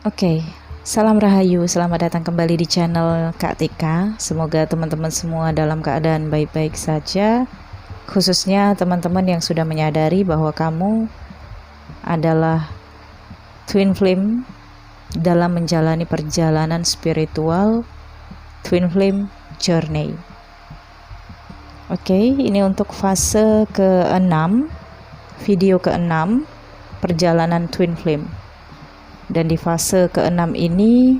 Oke, salam rahayu, selamat datang kembali di channel Kak Tika. Semoga teman-teman semua dalam keadaan baik-baik saja, khususnya teman-teman yang sudah menyadari bahwa kamu adalah twin flame dalam menjalani perjalanan spiritual twin flame journey. Oke, ini untuk fase ke-6, video ke-6 perjalanan twin flame. Dan di fase ke-6 ini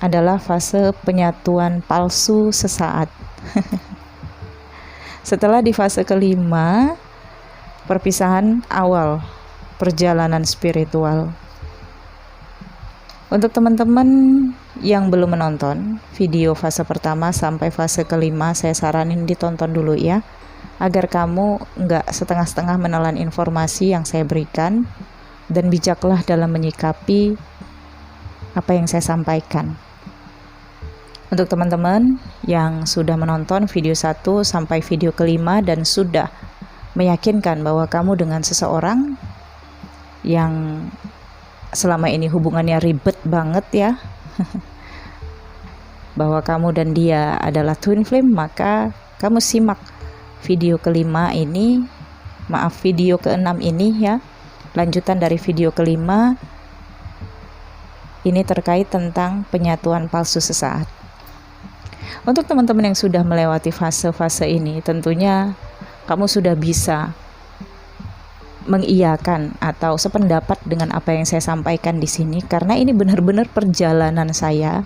adalah fase penyatuan palsu sesaat. Setelah di fase ke-5, perpisahan awal perjalanan spiritual. Untuk teman-teman yang belum menonton video fase pertama sampai fase ke-5, saya saranin ditonton dulu ya, agar kamu nggak setengah-setengah menelan informasi yang saya berikan, dan bijaklah dalam menyikapi apa yang saya sampaikan. Untuk teman-teman yang sudah menonton video 1 sampai video ke-5 dan sudah meyakinkan bahwa kamu dengan seseorang yang selama ini hubungannya ribet banget ya, bahwa kamu dan dia adalah twin flame, maka kamu simak video ke-5 ini, video ke-6 ini ya, lanjutan dari video ke-5. Ini terkait tentang penyatuan palsu sesaat. Untuk teman-teman yang sudah melewati fase-fase ini, tentunya kamu sudah bisa mengiyakan atau sependapat dengan apa yang saya sampaikan di sini, karena ini benar-benar perjalanan saya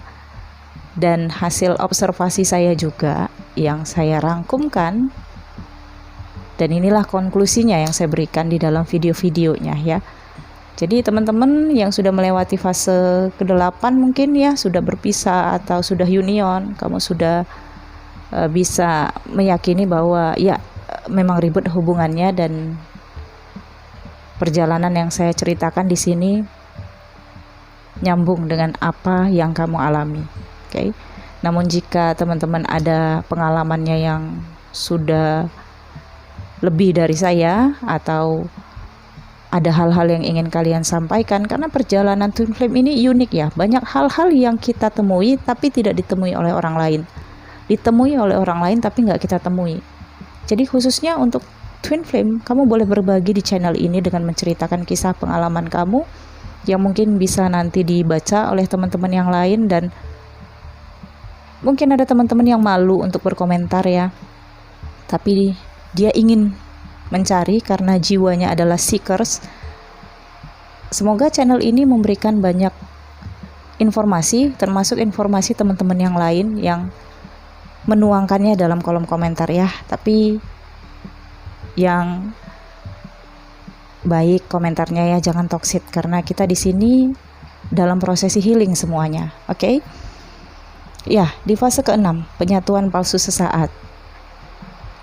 dan hasil observasi saya juga yang saya rangkumkan. Dan inilah konklusinya yang saya berikan di dalam video-videonya ya. Jadi teman-teman yang sudah melewati fase ke-8 mungkin ya, sudah berpisah atau sudah union, kamu sudah bisa meyakini bahwa ya memang ribet hubungannya, dan perjalanan yang saya ceritakan di sini nyambung dengan apa yang kamu alami. Oke. Namun jika teman-teman ada pengalamannya yang sudah lebih dari saya, atau ada hal-hal yang ingin kalian sampaikan, karena perjalanan twin flame ini unik ya, banyak hal-hal yang kita temui tapi tidak ditemui oleh orang lain, ditemui oleh orang lain tapi nggak kita temui. Jadi khususnya untuk twin flame, kamu boleh berbagi di channel ini dengan menceritakan kisah pengalaman kamu yang mungkin bisa nanti dibaca oleh teman-teman yang lain, dan mungkin ada teman-teman yang malu untuk berkomentar ya, tapi dia ingin mencari karena jiwanya adalah seekers. Semoga channel ini memberikan banyak informasi, termasuk informasi teman-teman yang lain yang menuangkannya dalam kolom komentar ya. Tapi yang baik komentarnya ya, jangan toxic, karena kita di sini dalam prosesi healing semuanya. Oke? Ya, di fase ke-6, penyatuan palsu sesaat.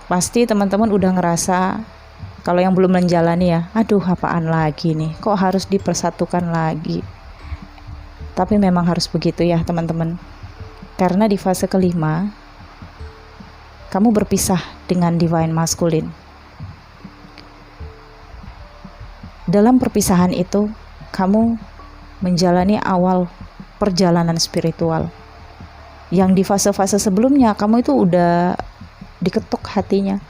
Pasti teman-teman udah ngerasa, kalau yang belum menjalani ya, aduh apaan lagi nih, kok harus dipersatukan lagi. Tapi memang harus begitu ya teman-teman, karena di fase ke-5 kamu berpisah dengan divine masculine. Dalam perpisahan itu kamu menjalani awal perjalanan spiritual, yang di fase-fase sebelumnya kamu itu udah diketuk hatinya,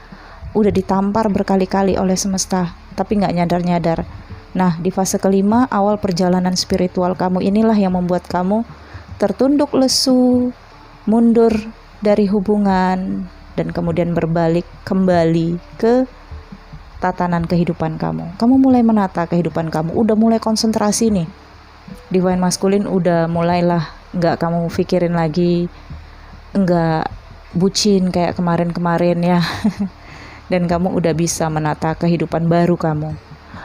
udah ditampar berkali-kali oleh semesta, tapi nggak nyadar-nyadar. Nah, di fase ke-5 awal perjalanan spiritual kamu inilah yang membuat kamu tertunduk lesu, mundur dari hubungan, dan kemudian berbalik kembali ke tatanan kehidupan kamu. Kamu mulai menata kehidupan kamu, udah mulai konsentrasi nih. Divine masculine udah mulailah nggak kamu pikirin lagi, nggak bucin kayak kemarin-kemarin ya. Dan kamu udah bisa menata kehidupan baru kamu.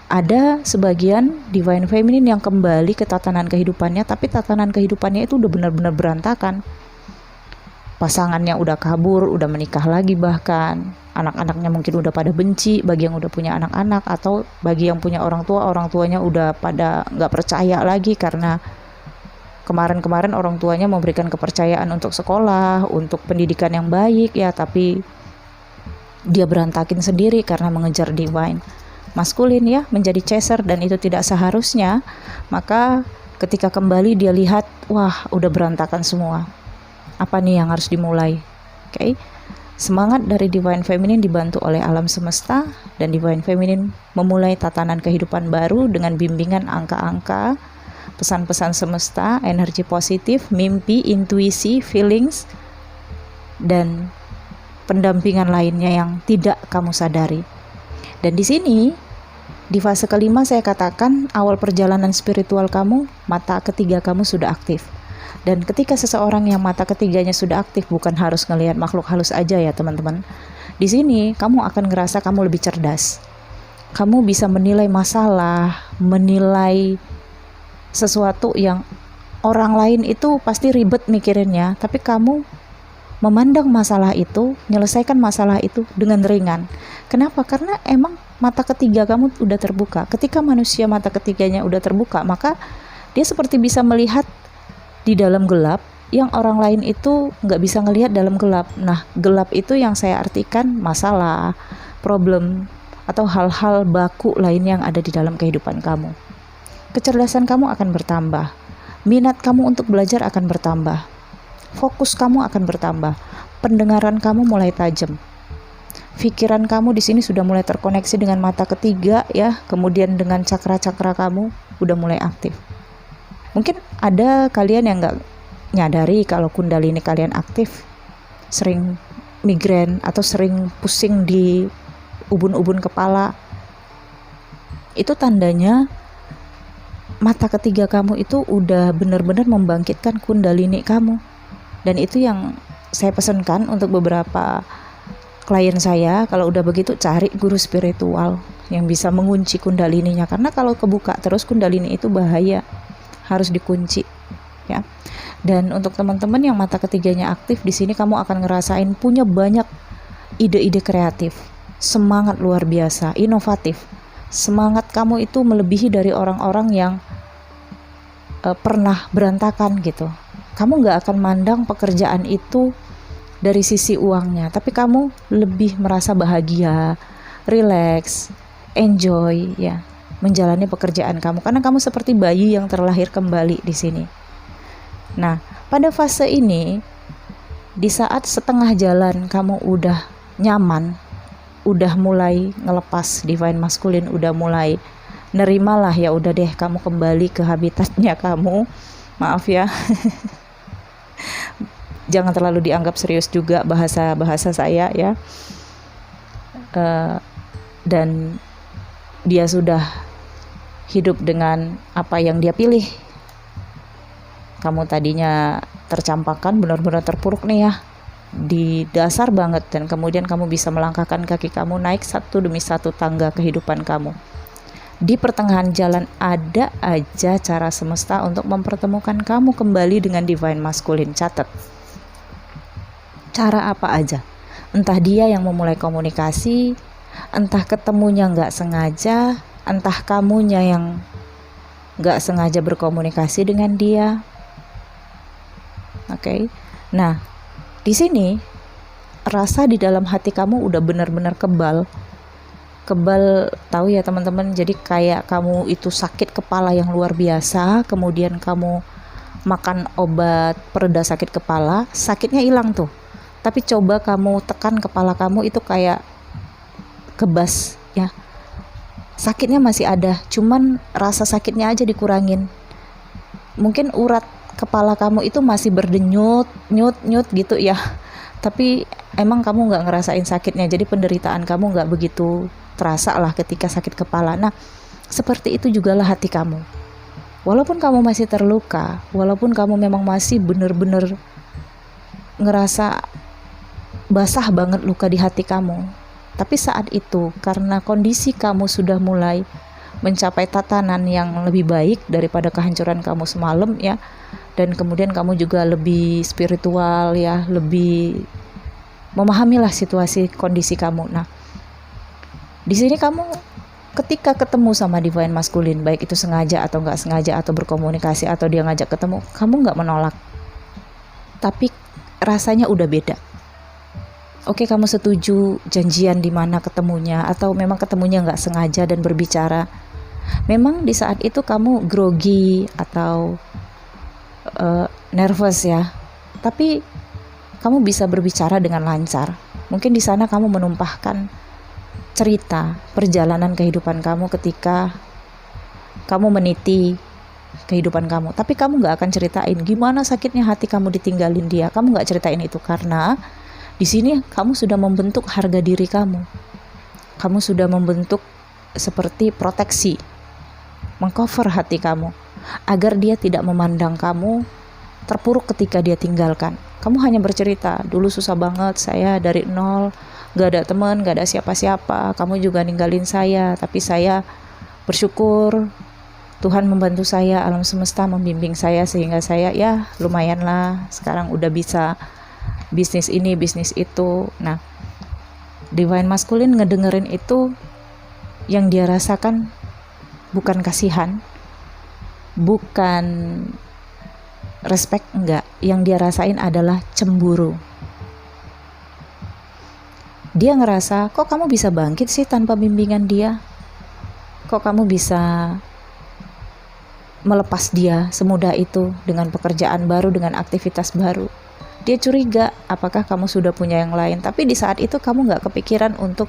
Ada sebagian divine feminine yang kembali ke tatanan kehidupannya, tapi tatanan kehidupannya itu udah benar-benar berantakan. Pasangannya udah kabur, udah menikah lagi, bahkan anak-anaknya mungkin udah pada benci bagi yang udah punya anak-anak, atau bagi yang punya orang tua, orang tuanya udah pada nggak percaya lagi, karena kemarin-kemarin orang tuanya memberikan kepercayaan untuk sekolah, untuk pendidikan yang baik ya, tapi dia berantakin sendiri karena mengejar divine masculine ya, menjadi chaser, dan itu tidak seharusnya. Maka Ketika kembali dia lihat, wah udah berantakan semua. Apa nih yang harus dimulai? Oke. Semangat dari Divine Feminine dibantu oleh alam semesta, dan Divine Feminine memulai tatanan kehidupan baru dengan bimbingan angka-angka, pesan-pesan semesta, energi positif, mimpi, intuisi, feelings, dan pendampingan lainnya yang tidak kamu sadari. Dan di sini, di fase kelima saya katakan awal perjalanan spiritual kamu, mata ketiga kamu sudah aktif. Dan ketika seseorang yang mata ketiganya sudah aktif, bukan harus ngelihat makhluk halus aja ya teman-teman. Di sini kamu akan ngerasa kamu lebih cerdas. Kamu bisa menilai masalah, menilai sesuatu yang orang lain itu pasti ribet mikirinnya, tapi kamu memandang masalah itu, menyelesaikan masalah itu dengan ringan. Kenapa? Karena emang mata ketiga kamu udah terbuka. Ketika manusia mata ketiganya udah terbuka, maka dia seperti bisa melihat di dalam gelap yang orang lain itu nggak bisa ngelihat dalam gelap. Nah, gelap itu yang saya artikan masalah, problem, atau hal-hal baku lain yang ada di dalam kehidupan kamu. Kecerdasan kamu akan bertambah, minat kamu untuk belajar akan bertambah, fokus kamu akan bertambah, pendengaran kamu mulai tajam, pikiran kamu di sini sudah mulai terkoneksi dengan mata ketiga ya, kemudian dengan cakra-cakra kamu udah mulai aktif. Mungkin ada kalian yang nggak nyadari kalau kundalini kalian aktif, sering migrain atau sering pusing di ubun-ubun kepala. Itu tandanya mata ketiga kamu itu udah benar-benar membangkitkan kundalini kamu. Dan itu yang saya pesankan untuk beberapa klien saya, kalau udah begitu cari guru spiritual yang bisa mengunci kundalininya, karena kalau kebuka terus kundalini itu bahaya, harus dikunci ya. Dan untuk teman-teman yang mata ketiganya aktif, di sini kamu akan ngerasain punya banyak ide-ide kreatif, semangat luar biasa, inovatif. Semangat kamu itu melebihi dari orang-orang yang pernah berantakan gitu. Kamu nggak akan mandang pekerjaan itu dari sisi uangnya, tapi kamu lebih merasa bahagia, relax, enjoy ya, menjalani pekerjaan kamu, karena kamu seperti bayi yang terlahir kembali di sini. Nah, pada fase ini, di saat setengah jalan kamu udah nyaman, udah mulai ngelepas Divine Masculine, udah mulai nerimalah, ya udah deh kamu kembali ke habitatnya kamu. Maaf ya. Jangan terlalu dianggap serius juga bahasa saya ya. Dan dia sudah hidup dengan apa yang dia pilih. Kamu tadinya tercampakkan, benar-benar terpuruk nih ya, di dasar banget, dan kemudian kamu bisa melangkahkan kaki kamu naik satu demi satu tangga kehidupan kamu. Di pertengahan jalan ada aja cara semesta untuk mempertemukan kamu kembali dengan Divine Masculine. Catat. Cara apa aja. Entah dia yang memulai komunikasi, entah ketemunya nggak sengaja, entah kamunya yang nggak sengaja berkomunikasi dengan dia. Oke. Nah, di sini rasa di dalam hati kamu udah benar-benar kebal, tahu ya teman-teman. Jadi kayak kamu itu sakit kepala yang luar biasa, kemudian kamu makan obat pereda sakit kepala, sakitnya hilang tuh. Tapi coba kamu tekan kepala kamu, itu kayak kebas ya. Sakitnya masih ada, cuman rasa sakitnya aja dikurangin. Mungkin urat kepala kamu itu masih berdenyut, nyut gitu ya. Tapi emang kamu nggak ngerasain sakitnya, jadi penderitaan kamu nggak begitu terasa lah ketika sakit kepala. Nah, seperti itu jugalah hati kamu. Walaupun kamu masih terluka, walaupun kamu memang masih benar-benar ngerasa basah banget luka di hati kamu, tapi saat itu karena kondisi kamu sudah mulai mencapai tatanan yang lebih baik daripada kehancuran kamu semalam ya, dan kemudian kamu juga lebih spiritual ya, lebih memahamilah situasi kondisi kamu. Nah, di sini kamu ketika ketemu sama Divine Masculine, baik itu sengaja atau nggak sengaja, atau berkomunikasi atau dia ngajak ketemu, kamu nggak menolak, tapi rasanya udah beda. Oke, kamu setuju janjian di mana ketemunya, atau memang ketemunya nggak sengaja dan berbicara, Memang di saat itu kamu grogi atau nervous ya, tapi kamu bisa berbicara dengan lancar. Mungkin di sana kamu menumpahkan cerita perjalanan kehidupan kamu ketika kamu meniti kehidupan kamu, tapi kamu gak akan ceritain gimana sakitnya hati kamu ditinggalin dia. Kamu gak ceritain itu karena di sini kamu sudah membentuk harga diri kamu. Kamu sudah membentuk seperti proteksi, mengcover hati kamu agar dia tidak memandang kamu terpuruk ketika dia tinggalkan. Kamu hanya bercerita, dulu susah banget, saya dari nol, gak ada teman, gak ada siapa-siapa, kamu juga ninggalin saya, tapi saya bersyukur Tuhan membantu saya, alam semesta membimbing saya sehingga saya ya lumayan lah sekarang udah bisa bisnis ini, bisnis itu. Nah, divine masculine ngedengerin itu, yang dia rasakan bukan kasihan, bukan respect, enggak. Yang dia rasain adalah cemburu. Dia ngerasa, kok kamu bisa bangkit sih tanpa bimbingan dia? Kok kamu bisa melepas dia semudah itu dengan pekerjaan baru, dengan aktivitas baru? Dia curiga, apakah kamu sudah punya yang lain? Tapi di saat itu kamu gak kepikiran untuk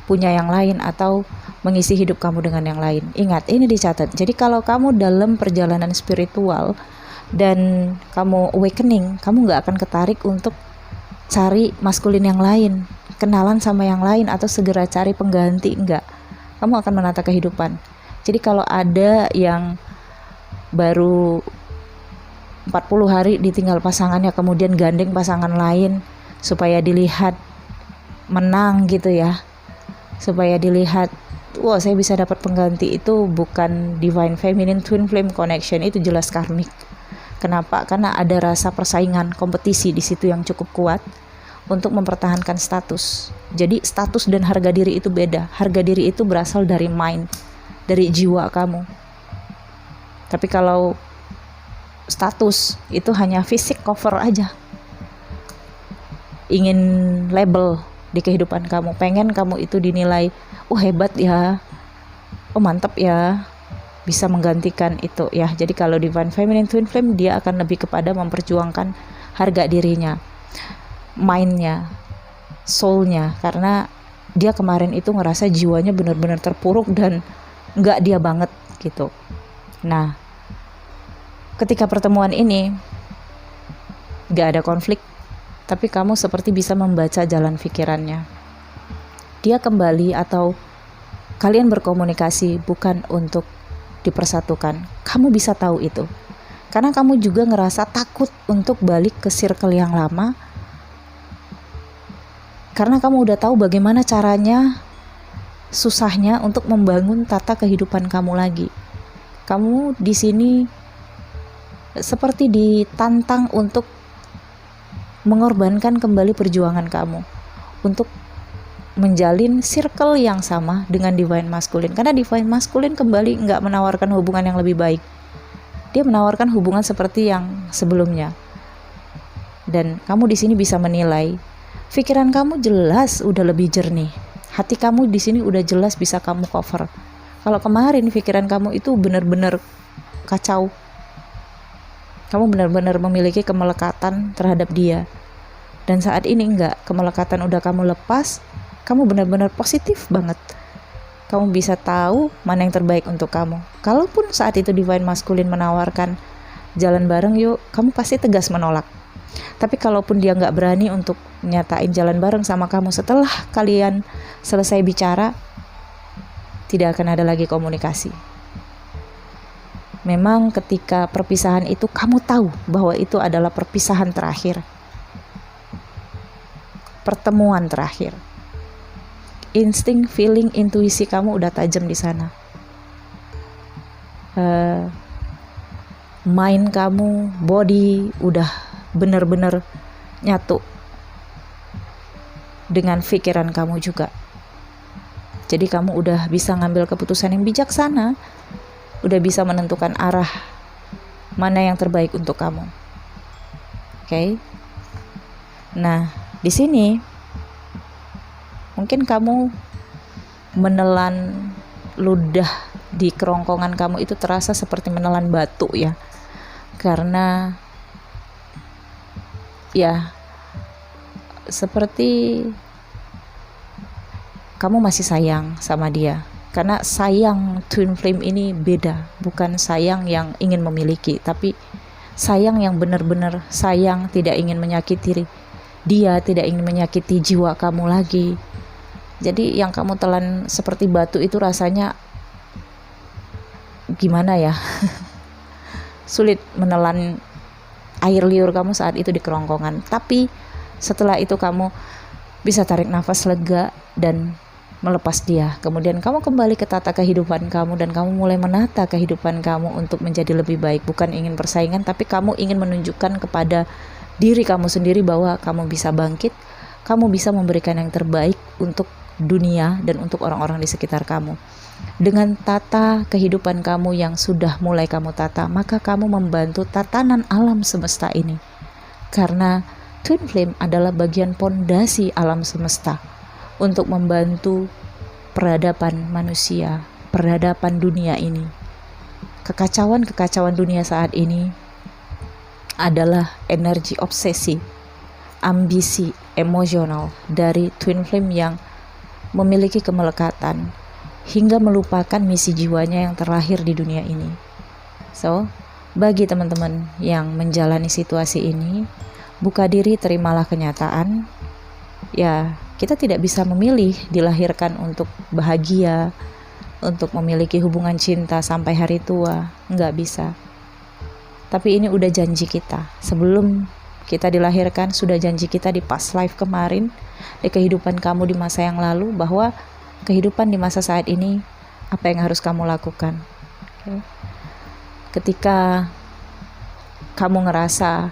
punya yang lain atau mengisi hidup kamu dengan yang lain. Ingat, ini dicatat. Jadi kalau kamu dalam perjalanan spiritual dan kamu awakening, kamu gak akan ketarik untuk cari maskulin yang lain, kenalan sama yang lain, atau segera cari pengganti. Enggak. Kamu akan menata kehidupan. Jadi kalau ada yang baru 40 hari ditinggal pasangannya, kemudian gandeng pasangan lain supaya dilihat menang gitu ya, supaya dilihat, wah saya bisa dapat pengganti, itu bukan divine feminine twin flame connection, itu jelas karmik. Kenapa? Karena ada rasa persaingan, kompetisi di situ yang cukup kuat untuk mempertahankan status. Jadi status dan harga diri itu beda. Harga diri itu berasal dari mind, dari jiwa kamu. Tapi kalau status itu hanya fisik, cover aja. Ingin label di kehidupan kamu, pengen kamu itu dinilai, oh hebat ya, oh mantap ya, bisa menggantikan itu ya. Jadi kalau divine feminine twin flame, dia akan lebih kepada memperjuangkan harga dirinya, mindnya, soulnya, karena dia kemarin itu ngerasa jiwanya benar-benar terpuruk dan nggak dia banget gitu. Nah, ketika pertemuan ini nggak ada konflik, tapi kamu seperti bisa membaca jalan pikirannya. Dia kembali atau kalian berkomunikasi bukan untuk dipersatukan. Kamu bisa tahu itu karena kamu juga ngerasa takut untuk balik ke circle yang lama, karena kamu udah tahu bagaimana caranya, susahnya untuk membangun tata kehidupan kamu lagi. Kamu di sini seperti ditantang untuk mengorbankan kembali perjuangan kamu untuk menjalin circle yang sama dengan divine masculine, karena divine masculine kembali nggak menawarkan hubungan yang lebih baik. Dia menawarkan hubungan seperti yang sebelumnya, dan kamu di sini bisa menilai. Pikiran kamu jelas udah lebih jernih, hati kamu di sini udah jelas bisa kamu cover. Kalau kemarin pikiran kamu itu benar-benar kacau, kamu benar-benar memiliki kemelekatan terhadap dia, dan saat ini enggak, kemelekatan udah kamu lepas, kamu benar-benar positif banget. Kamu bisa tahu mana yang terbaik untuk kamu. Kalaupun saat itu divine masculine menawarkan jalan bareng yuk, kamu pasti tegas menolak. Tapi kalaupun dia nggak berani untuk nyatain jalan bareng sama kamu setelah kalian selesai bicara, tidak akan ada lagi komunikasi. Memang ketika perpisahan itu kamu tahu bahwa itu adalah perpisahan terakhir, pertemuan terakhir. Insting, feeling, intuisi kamu udah tajam di sana. Mind kamu, body udah benar-benar nyatu dengan pikiran kamu juga. Jadi kamu udah bisa ngambil keputusan yang bijaksana, udah bisa menentukan arah mana yang terbaik untuk kamu. Oke? Nah, di sini mungkin kamu menelan ludah di kerongkongan kamu itu terasa seperti menelan batu ya, karena ya seperti kamu masih sayang sama dia. Karena sayang twin flame ini beda, bukan sayang yang ingin memiliki, tapi sayang yang benar-benar sayang, tidak ingin menyakiti dia, tidak ingin menyakiti jiwa kamu lagi. Jadi yang kamu telan seperti batu itu rasanya gimana ya? Sulit menelan air liur kamu saat itu di kerongkongan. Tapi setelah itu kamu bisa tarik nafas lega dan melepas dia. Kemudian kamu kembali ke tata kehidupan kamu dan kamu mulai menata kehidupan kamu untuk menjadi lebih baik. Bukan ingin persaingan, tapi kamu ingin menunjukkan kepada diri kamu sendiri bahwa kamu bisa bangkit, kamu bisa memberikan yang terbaik untuk dunia dan untuk orang-orang di sekitar kamu. Dengan tata kehidupan kamu yang sudah mulai kamu tata, maka kamu membantu tatanan alam semesta ini. Karena twin flame adalah bagian pondasi alam semesta untuk membantu peradaban manusia, peradaban dunia ini. Kekacauan dunia saat ini adalah energi obsesi, ambisi emosional dari twin flame yang memiliki kemelekatan hingga melupakan misi jiwanya yang terlahir di dunia ini. So, bagi teman-teman yang menjalani situasi ini, buka diri, terimalah kenyataan. Ya, kita tidak bisa memilih dilahirkan untuk bahagia, untuk memiliki hubungan cinta sampai hari tua, nggak bisa. Tapi ini udah janji kita. Sebelum kita dilahirkan, sudah janji kita di past life kemarin, di kehidupan kamu di masa yang lalu, bahwa kehidupan di masa saat ini, apa yang harus kamu lakukan. Okay. Ketika kamu ngerasa,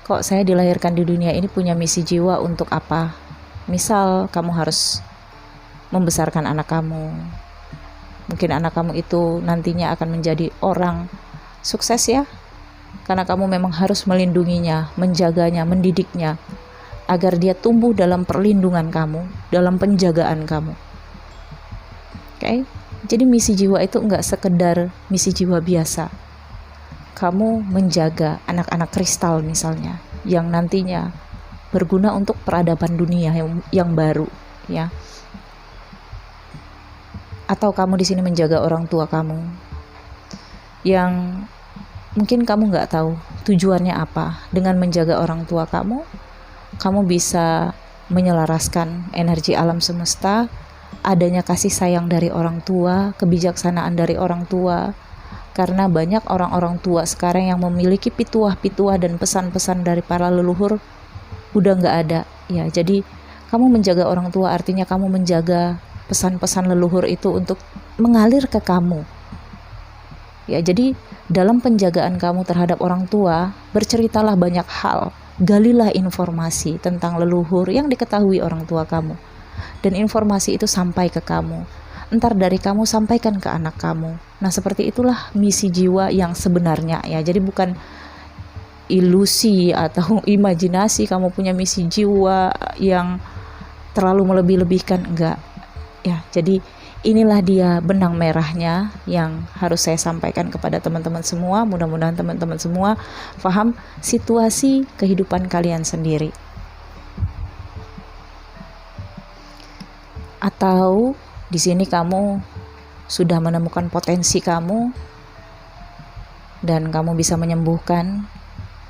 kok saya dilahirkan di dunia ini punya misi jiwa untuk apa? Misal kamu harus membesarkan anak kamu. Mungkin anak kamu itu nantinya akan menjadi orang sukses ya. Karena kamu memang harus melindunginya, menjaganya, mendidiknya, agar dia tumbuh dalam perlindungan kamu, dalam penjagaan kamu. Oke? Jadi misi jiwa itu enggak sekedar misi jiwa biasa. Kamu menjaga anak-anak kristal misalnya, yang nantinya berguna untuk peradaban dunia yang baru, ya. Atau kamu di sini menjaga orang tua kamu, yang mungkin kamu nggak tahu tujuannya apa. Dengan menjaga orang tua kamu bisa menyelaraskan energi alam semesta, adanya kasih sayang dari orang tua, kebijaksanaan dari orang tua. Karena banyak orang-orang tua sekarang yang memiliki pituah-pituah dan pesan-pesan dari para leluhur udah nggak ada, ya. Jadi kamu menjaga orang tua artinya kamu menjaga pesan-pesan leluhur itu untuk mengalir ke kamu, ya. Jadi dalam penjagaan kamu terhadap orang tua, berceritalah banyak hal, galilah informasi tentang leluhur yang diketahui orang tua kamu, dan informasi itu sampai ke kamu. Entar dari kamu sampaikan ke anak kamu. Nah, seperti itulah misi jiwa yang sebenarnya, ya. Jadi bukan ilusi atau imajinasi kamu punya misi jiwa yang terlalu melebih-lebihkan, enggak, ya. Jadi inilah dia benang merahnya yang harus saya sampaikan kepada teman-teman semua. Mudah-mudahan teman-teman semua paham situasi kehidupan kalian sendiri. Atau di sini kamu sudah menemukan potensi kamu dan kamu bisa menyembuhkan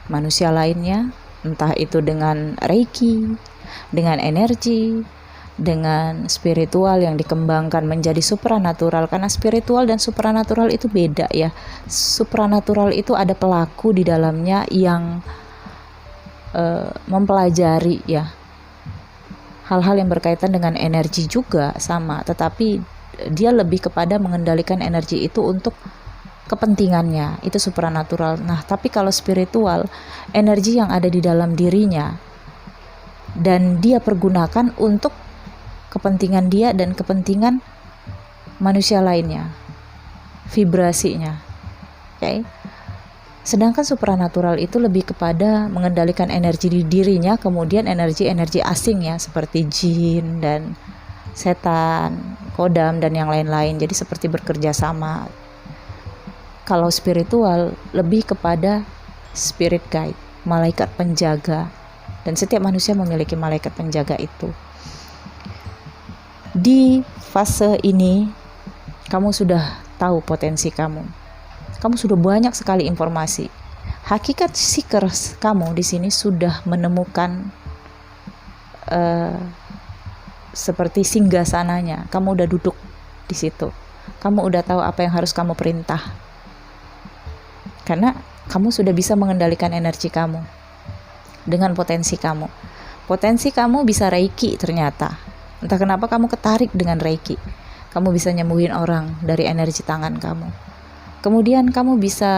manusia lainnya, entah itu dengan reiki, dengan energi, dengan spiritual yang dikembangkan menjadi supranatural. Karena spiritual dan supranatural itu beda, ya. Supranatural itu ada pelaku di dalamnya yang mempelajari, ya, hal-hal yang berkaitan dengan energi juga sama, tetapi dia lebih kepada mengendalikan energi itu untuk kepentingannya, itu supranatural. Nah, tapi kalau spiritual, energi yang ada di dalam dirinya dan dia pergunakan untuk kepentingan dia dan kepentingan manusia lainnya, vibrasinya. Oke. Sedangkan supranatural itu lebih kepada mengendalikan energi di dirinya, kemudian energi-energi asing, ya, seperti jin dan setan, kodam dan yang lain-lain. Jadi seperti bekerja sama. Kalau spiritual lebih kepada spirit guide, malaikat penjaga. Dan setiap manusia memiliki malaikat penjaga itu. Di fase ini kamu sudah tahu potensi kamu. Kamu sudah banyak sekali informasi. Hakikat seekers kamu di sini sudah menemukan seperti singgasananya. Kamu udah duduk di situ. Kamu udah tahu apa yang harus kamu perintah. Karena kamu sudah bisa mengendalikan energi kamu dengan potensi kamu. Potensi kamu bisa reiki ternyata. Entah kenapa kamu ketarik dengan reiki. Kamu bisa nyembuhin orang dari energi tangan kamu. Kemudian kamu bisa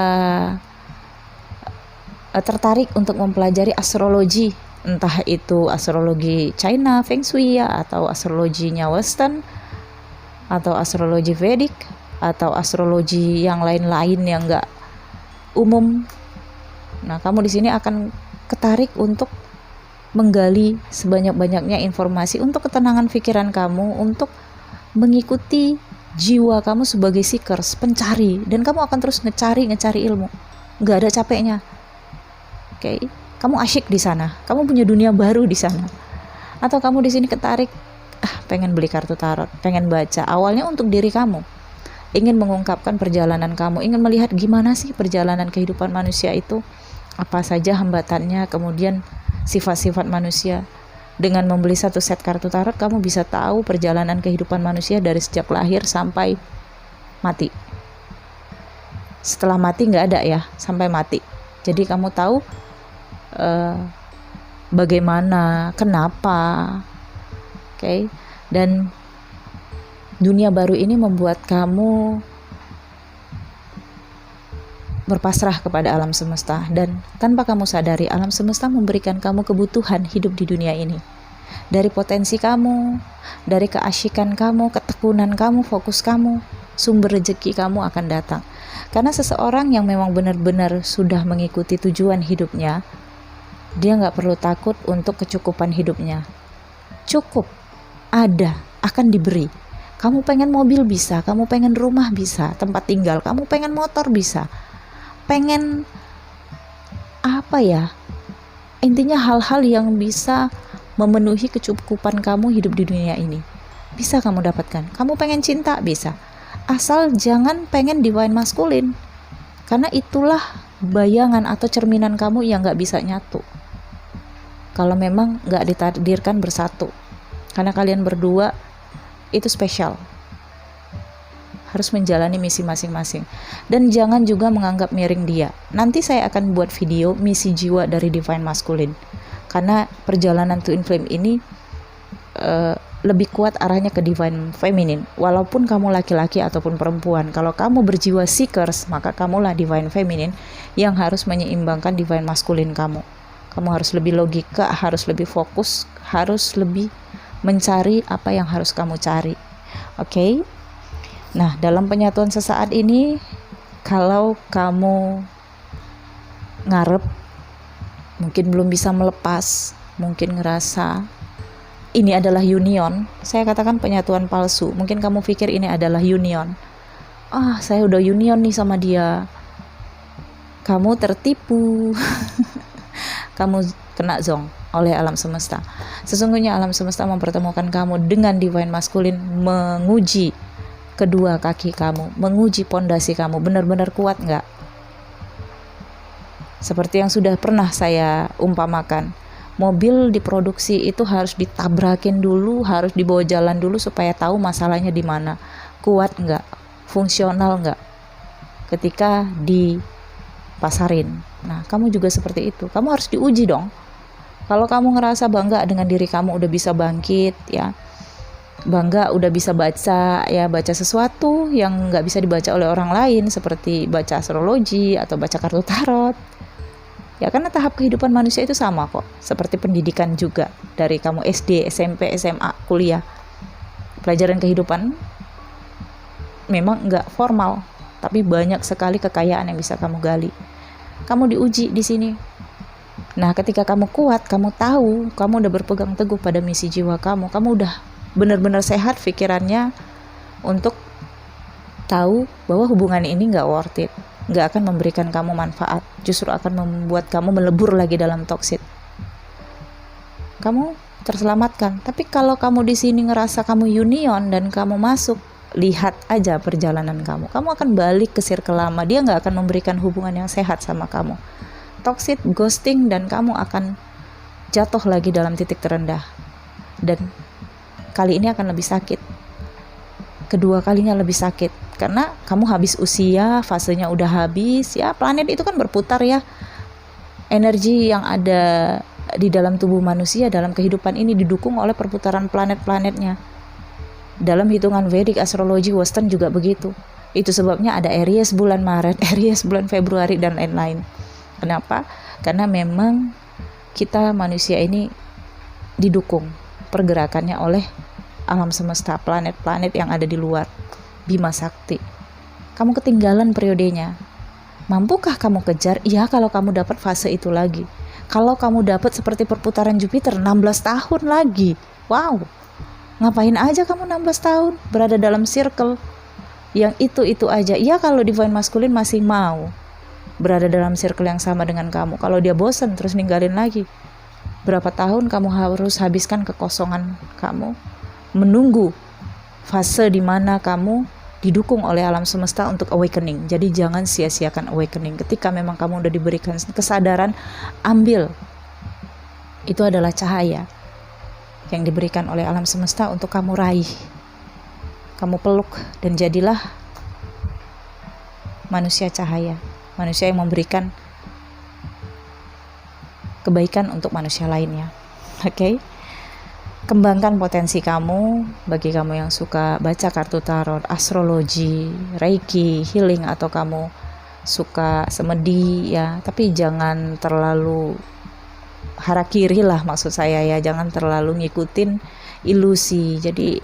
tertarik untuk mempelajari astrologi. Entah itu astrologi China, Feng Shui ya, atau astrologinya Western, atau astrologi Vedic, atau astrologi yang lain-lain yang enggak umum. Nah, kamu di sini akan ketarik untuk menggali sebanyak-banyaknya informasi untuk ketenangan pikiran kamu, untuk mengikuti jiwa kamu sebagai seekers, pencari, dan kamu akan terus ngecari ilmu. Nggak ada capeknya. Oke, kamu asyik di sana. Kamu punya dunia baru di sana. Atau kamu di sini ketarik, pengen beli kartu tarot, pengen baca. Awalnya untuk diri kamu. Ingin mengungkapkan perjalanan kamu, ingin melihat gimana sih perjalanan kehidupan manusia itu, apa saja hambatannya, kemudian sifat-sifat manusia. Dengan membeli satu set kartu tarot, kamu bisa tahu perjalanan kehidupan manusia dari sejak lahir sampai mati. Setelah mati nggak ada ya, sampai mati. Jadi kamu tahu bagaimana, kenapa, oke? Dan dunia baru ini membuat kamu berpasrah kepada alam semesta, dan tanpa kamu sadari alam semesta memberikan kamu kebutuhan hidup di dunia ini. Dari potensi kamu, dari keasyikan kamu, ketekunan kamu, fokus kamu, sumber rezeki kamu akan datang. Karena seseorang yang memang benar-benar sudah mengikuti tujuan hidupnya, dia nggak perlu takut untuk kecukupan hidupnya. Cukup, ada, akan diberi. Kamu pengen mobil bisa, kamu pengen rumah bisa, tempat tinggal, kamu pengen motor bisa, pengen apa ya, intinya hal-hal yang bisa memenuhi kecukupan kamu hidup di dunia ini bisa kamu dapatkan. Kamu pengen cinta bisa, asal jangan pengen divine maskulin, karena itulah bayangan atau cerminan kamu yang gak bisa nyatu kalau memang gak ditakdirkan bersatu. Karena kalian berdua itu spesial, harus menjalani misi masing-masing. Dan jangan juga menganggap miring dia. Nanti saya akan buat video misi jiwa dari divine masculine, karena perjalanan twin flame ini lebih kuat arahnya ke divine feminine. Walaupun kamu laki-laki ataupun perempuan, kalau kamu berjiwa seekers, maka kamulah divine feminine yang harus menyeimbangkan divine masculine kamu. Kamu harus lebih logika, harus lebih fokus, harus lebih mencari apa yang harus kamu cari. Oke? Nah, dalam penyatuan sesaat ini, kalau kamu ngarep, mungkin belum bisa melepas, mungkin ngerasa ini adalah union, saya katakan penyatuan palsu. Mungkin kamu pikir ini adalah union. Saya udah union nih sama dia. Kamu tertipu. Kamu kena zong oleh alam semesta. Sesungguhnya alam semesta mempertemukan kamu dengan divine masculine, menguji kedua kaki kamu, menguji pondasi kamu, benar-benar kuat nggak? Seperti yang sudah pernah saya umpamakan, mobil diproduksi itu harus ditabrakin dulu, harus dibawa jalan dulu supaya tahu masalahnya di mana, kuat nggak, fungsional nggak ketika dipasarin. Nah, kamu juga seperti itu, kamu harus diuji dong. Kalau kamu ngerasa bangga dengan diri kamu udah bisa bangkit ya, bangga udah bisa baca sesuatu yang nggak bisa dibaca oleh orang lain, seperti baca astrologi atau baca kartu tarot ya, karena tahap kehidupan manusia itu sama kok, seperti pendidikan juga. Dari kamu SD, SMP, SMA, kuliah, pelajaran kehidupan memang nggak formal, tapi banyak sekali kekayaan yang bisa kamu gali. Kamu diuji di sini. Nah, ketika kamu kuat, kamu tahu, kamu udah berpegang teguh pada misi jiwa kamu udah benar-benar sehat pikirannya, untuk tahu bahwa hubungan ini nggak worth it, nggak akan memberikan kamu manfaat, justru akan membuat kamu melebur lagi dalam toxic. Kamu terselamatkan. Tapi kalau kamu di sini ngerasa kamu union dan kamu masuk, lihat aja perjalanan kamu. Kamu akan balik ke circle lama. Dia nggak akan memberikan hubungan yang sehat sama kamu. Toxic, ghosting, dan kamu akan jatuh lagi dalam titik terendah. Dan kali ini akan lebih sakit. Kedua kalinya lebih sakit. Karena kamu habis usia, fasenya udah habis. Ya, planet itu kan berputar ya. Energi yang ada di dalam tubuh manusia dalam kehidupan ini didukung oleh perputaran planet-planetnya. Dalam hitungan Vedic astrologi Western juga begitu. Itu sebabnya ada Aries bulan Maret, Aries bulan Februari, dan lain-lain. Kenapa? Karena memang kita manusia ini didukung pergerakannya oleh alam semesta, planet-planet yang ada di luar, Bima Sakti. Kamu ketinggalan periodenya. Mampukah kamu kejar? Iya, kalau kamu dapat fase itu lagi. Kalau kamu dapat seperti perputaran Jupiter 16 tahun lagi. Wow. Ngapain aja kamu 16 tahun berada dalam circle yang itu aja. Iya, kalau divine masculine masih mau berada dalam circle yang sama dengan kamu. Kalau dia bosan terus ninggalin lagi. Berapa tahun kamu harus habiskan kekosongan kamu menunggu fase di mana kamu didukung oleh alam semesta untuk awakening. Jadi jangan sia-siakan awakening. Ketika memang kamu udah diberikan kesadaran, ambil. Itu adalah cahaya yang diberikan oleh alam semesta untuk kamu raih. Kamu peluk dan jadilah manusia cahaya. Manusia yang memberikan kebaikan untuk manusia lainnya. Oke? Kembangkan potensi kamu. Bagi kamu yang suka baca kartu tarot, astrologi, reiki, healing, atau kamu suka semedi ya, tapi jangan terlalu harakiri lah, maksud saya ya, jangan terlalu ngikutin ilusi. Jadi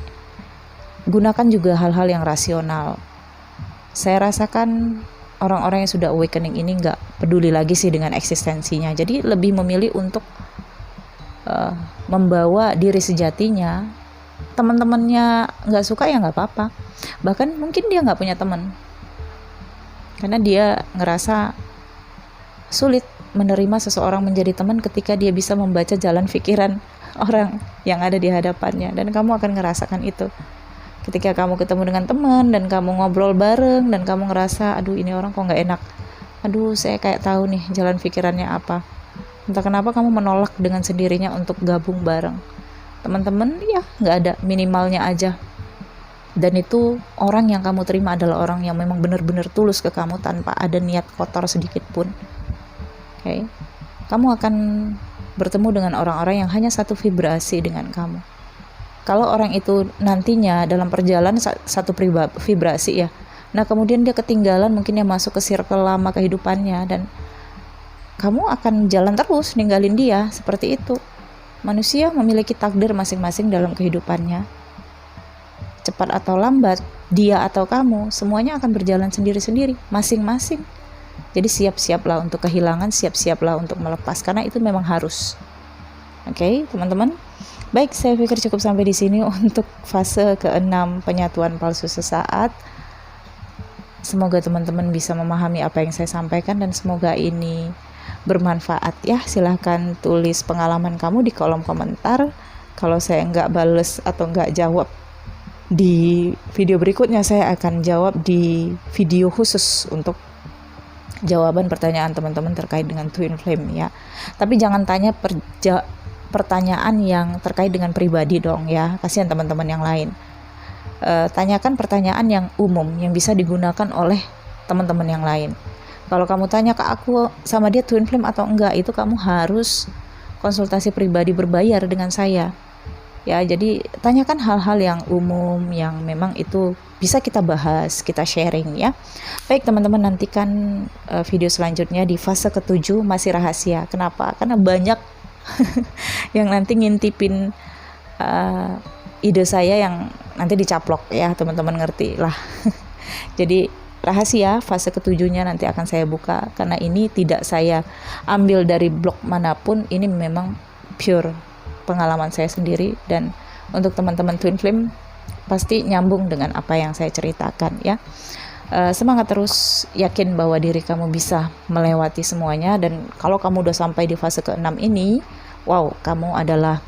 gunakan juga hal-hal yang rasional. Saya rasakan orang-orang yang sudah awakening ini nggak peduli lagi sih dengan eksistensinya, jadi lebih memilih untuk membawa diri sejatinya. Teman-temannya nggak suka ya nggak apa-apa, bahkan mungkin dia nggak punya teman karena dia ngerasa sulit menerima seseorang menjadi teman ketika dia bisa membaca jalan pikiran orang yang ada di hadapannya. Dan kamu akan ngerasakan itu ketika kamu ketemu dengan teman dan kamu ngobrol bareng dan kamu ngerasa, aduh ini orang kok nggak enak, aduh saya kayak tahu nih jalan pikirannya apa. Entah kenapa kamu menolak dengan sendirinya untuk gabung bareng. Teman-teman ya nggak ada, minimalnya aja. Dan itu orang yang kamu terima adalah orang yang memang benar-benar tulus ke kamu tanpa ada niat kotor sedikit pun. Oke. Kamu akan bertemu dengan orang-orang yang hanya satu vibrasi dengan kamu. Kalau orang itu nantinya dalam perjalanan satu vibrasi ya, nah kemudian dia ketinggalan, mungkin dia masuk ke circle lama kehidupannya, dan kamu akan jalan terus ninggalin dia. Seperti itu. Manusia memiliki takdir masing-masing dalam kehidupannya. Cepat atau lambat, dia atau kamu, semuanya akan berjalan sendiri-sendiri, masing-masing. Jadi siap-siaplah untuk kehilangan, siap-siaplah untuk melepas, karena itu memang harus. Oke, teman-teman. Baik, saya pikir cukup sampai di sini untuk fase ke-6 penyatuan palsu sesaat. Semoga teman-teman bisa memahami apa yang saya sampaikan dan semoga ini bermanfaat ya. Silahkan tulis pengalaman kamu di kolom komentar. Kalau saya nggak bales atau nggak jawab di video berikutnya, saya akan jawab di video khusus untuk jawaban pertanyaan teman-teman terkait dengan twin flame ya. Tapi jangan tanya pertanyaan yang terkait dengan pribadi dong ya, kasihan teman-teman yang lain. Tanyakan pertanyaan yang umum yang bisa digunakan oleh teman-teman yang lain. Kalau kamu tanya ke aku sama dia twin flame atau enggak, itu kamu harus konsultasi pribadi berbayar dengan saya ya. Jadi tanyakan hal-hal yang umum yang memang itu bisa kita bahas, kita sharing ya. Baik teman-teman, nantikan video selanjutnya di fase ke-7, masih rahasia. Kenapa? Karena banyak yang nanti ngintipin ide saya yang nanti dicaplok ya, teman-teman ngerti lah. Jadi rahasia fase ke-7-nya nanti akan saya buka, karena ini tidak saya ambil dari blog manapun, ini memang pure pengalaman saya sendiri. Dan untuk teman-teman twin flame, pasti nyambung dengan apa yang saya ceritakan ya. Semangat terus, yakin bahwa diri kamu bisa melewati semuanya, dan kalau kamu udah sampai di fase ke-6 ini, wow, kamu adalah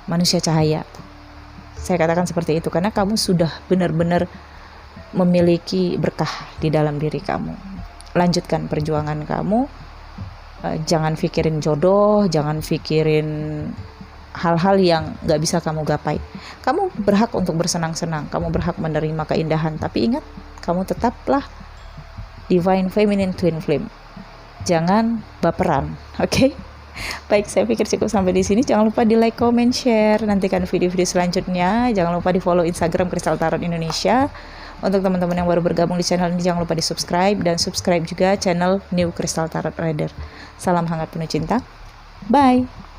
manusia cahaya. Saya katakan seperti itu karena kamu sudah benar-benar memiliki berkah di dalam diri kamu. Lanjutkan perjuangan kamu, jangan fikirin jodoh, jangan fikirin hal-hal yang gak bisa kamu gapai. Kamu berhak untuk bersenang-senang, kamu berhak menerima keindahan, tapi ingat, kamu tetaplah divine feminine twin flame. Jangan baperan, oke? Baik, saya pikir cukup sampai di sini. Jangan lupa di like, comment, share. Nantikan video-video selanjutnya. Jangan lupa di follow Instagram Kristal Tarot Indonesia. Untuk teman-teman yang baru bergabung di channel ini, jangan lupa di subscribe, dan subscribe juga channel New Crystal Tarot Reader. Salam hangat penuh cinta. Bye.